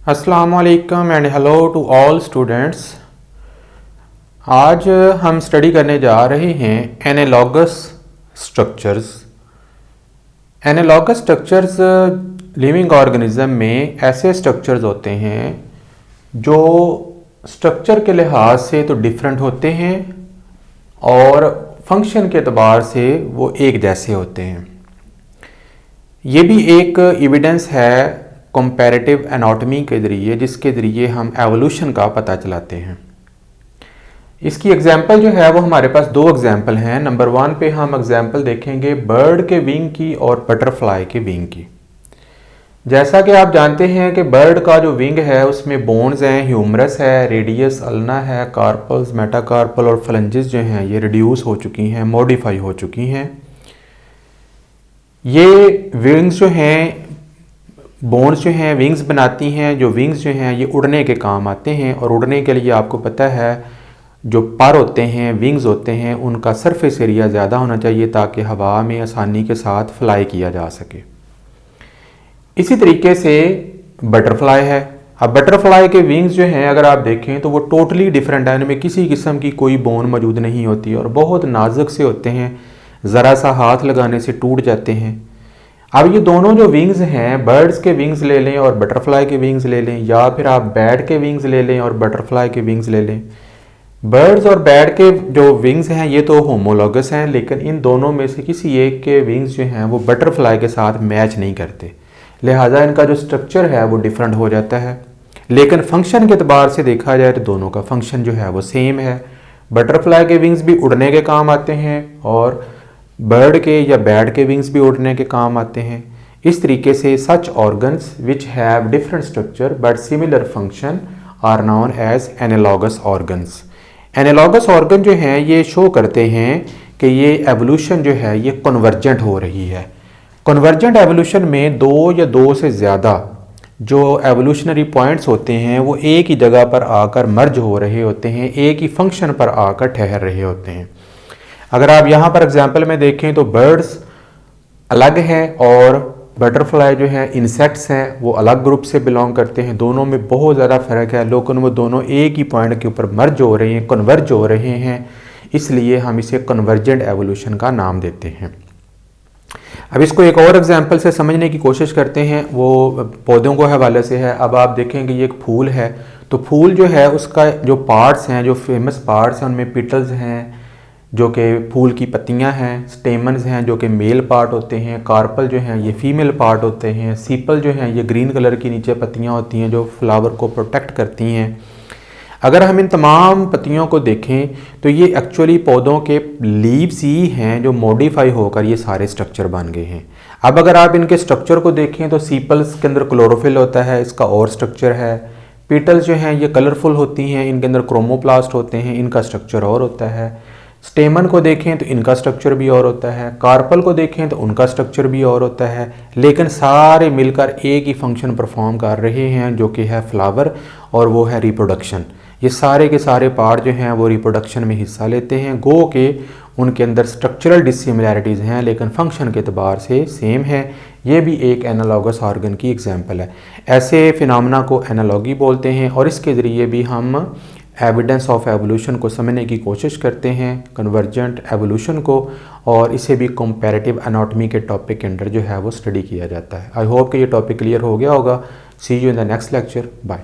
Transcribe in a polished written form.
अस्सलाम वालेकुम and hello to all students. आज हम स्टडी करने जा रहे हैं analogous structures. Analogous structures living organism में ऐसे स्ट्रक्चर्स होते हैं जो स्ट्रक्चर के लिहाज से तो डिफरेंट होते हैं और फंक्शन के एतबार से वो एक जैसे होते हैं। ये भी एक एविडेंस है कंपैरेटिव एनाटॉमी के ज़रिए, जिसके ज़रिए हम एवोल्यूशन का पता चलाते हैं। इसकी एग्जांपल जो है वो हमारे पास दो एग्जांपल हैं। नंबर 1 पे हम एग्जांपल देखेंगे बर्ड के विंग की और बटरफ्लाई के विंग की। जैसा कि आप जानते हैं कि बर्ड का जो विंग है उसमें बोन्स हैं, ह्यूमरस है, रेडियस, अल्ना है, कार्पल्स, मेटाकार्पल और फ्लंजेस जो हैं ये रिड्यूस हो चुकी हैं, मॉडिफाई हो चुकी हैं। ये विंग्स जो हैं, बोन्स जो हैं विंग्स बनाती हैं। जो विंग्स जो हैं ये उड़ने के काम आते हैं और उड़ने के लिए आपको पता है जो पर होते हैं, विंग्स होते हैं, उनका सरफेस एरिया ज़्यादा होना चाहिए ताकि हवा में आसानी के साथ फ्लाई किया जा सके। इसी तरीके से बटरफ्लाई है। अब बटरफ्लाई के विंग्स जो हैं अगर आप देखें तो वो टोटली डिफरेंट है, इनमें किसी किस्म की कोई बोन मौजूद नहीं होती और बहुत नाजुक से होते हैं, ज़रा सा हाथ लगाने से टूट जाते हैं। अब ये दोनों जो विंग्स हैं, बर्ड्स के विंग्स ले लें और बटरफ्लाई के विंग्स ले लें, या फिर आप बैट के विंग्स ले लें और बटरफ्लाई के विंग्स ले लें। बर्ड्स और बैट के जो विंग्स हैं ये तो होमोलॉगस हैं, लेकिन इन दोनों में से किसी एक के विंग्स जो हैं वो बटरफ्लाई के साथ मैच नहीं करते, लिहाजा इनका जो स्ट्रक्चर है वो डिफरेंट हो जाता है। लेकिन फंक्शन के अतबार से देखा जाए तो दोनों का फंक्शन जो है वो सेम है। बटरफ्लाई के विंग्स भी उड़ने के काम आते हैं और बर्ड के या बैट के विंग्स भी उड़ने के काम आते हैं। इस तरीके से such organs which have different structure but similar function are known as analogous organs. Analogous organ जो हैं ये शो करते हैं कि ये एवोल्यूशन जो है ये कन्वर्जेंट हो रही है। कन्वर्जेंट एवोल्यूशन में दो या दो से ज़्यादा जो एवोल्यूशनरी पॉइंट्स होते हैं वो एक ही जगह पर आकर मर्ज हो रहे होते हैं, एक ही फंक्शन पर आकर ठहर रहे होते हैं। अगर आप यहाँ पर एग्जाम्पल में देखें तो बर्ड्स अलग हैं और बटरफ्लाई जो है इंसेक्ट्स हैं वो अलग ग्रुप से बिलोंग करते हैं। दोनों में बहुत ज़्यादा फ़र्क है, लेकिन वो दोनों एक ही पॉइंट के ऊपर मर्ज हो रहे हैं, कन्वर्ज हो रहे हैं, इसलिए हम इसे कन्वर्जेंट एवोल्यूशन का नाम देते हैं। अब इसको एक और एग्जांपल से समझने की कोशिश करते हैं, वो पौधों को हवाले से है। अब आप देखेंगे ये एक फूल है, तो फूल जो है उसका जो पार्ट्स हैं, जो फेमस पार्ट्स हैं, उनमें पिटल्स हैं जो कि फूल की पत्तियां हैं, स्टेमन्स हैं जो कि मेल पार्ट होते हैं, कार्पल जो हैं ये फीमेल पार्ट होते हैं, सीपल जो हैं ये ग्रीन कलर की नीचे पत्तियां होती हैं जो फ्लावर को प्रोटेक्ट करती हैं। अगर हम इन तमाम पत्तियों को देखें तो ये एक्चुअली पौधों के लीव्स ही हैं जो मॉडिफाई होकर ये सारे स्ट्रक्चर बन गए हैं। अब अगर आप इनके स्ट्रक्चर को देखें तो सीपल्स के अंदर क्लोरोफिल होता है, इसका और स्ट्रक्चर है। पीटल्स जो हैं ये कलरफुल होती हैं, इनके अंदर क्रोमोप्लास्ट होते हैं, इनका स्ट्रक्चर और होता है। स्टेमन को देखें तो इनका स्ट्रक्चर भी और होता है, कार्पल को देखें तो उनका स्ट्रक्चर भी और होता है, लेकिन सारे मिलकर एक ही फंक्शन परफॉर्म कर रहे हैं जो कि है फ्लावर, और वो है रिप्रोडक्शन। ये सारे के सारे पार्ट जो हैं वो रिप्रोडक्शन में हिस्सा लेते हैं, गो के उनके अंदर स्ट्रक्चरल डिसिमिलैरिटीज़ हैं लेकिन फंक्शन के अतबार से सेम है। ये भी एक एनालॉगस ऑर्गन की एग्जांपल है। ऐसे फिनोमेना को एनालॉगी बोलते हैं और इसके ज़रिए भी हम एविडेंस ऑफ एवोल्यूशन को समझने की कोशिश करते हैं, कन्वर्जेंट एवोल्यूशन को, और इसे भी कंपैरेटिव एनाटॉमी के टॉपिक के अंदर जो है वो स्टडी किया जाता है। आई होप कि ये टॉपिक क्लियर हो गया होगा। See you in the next lecture. Bye.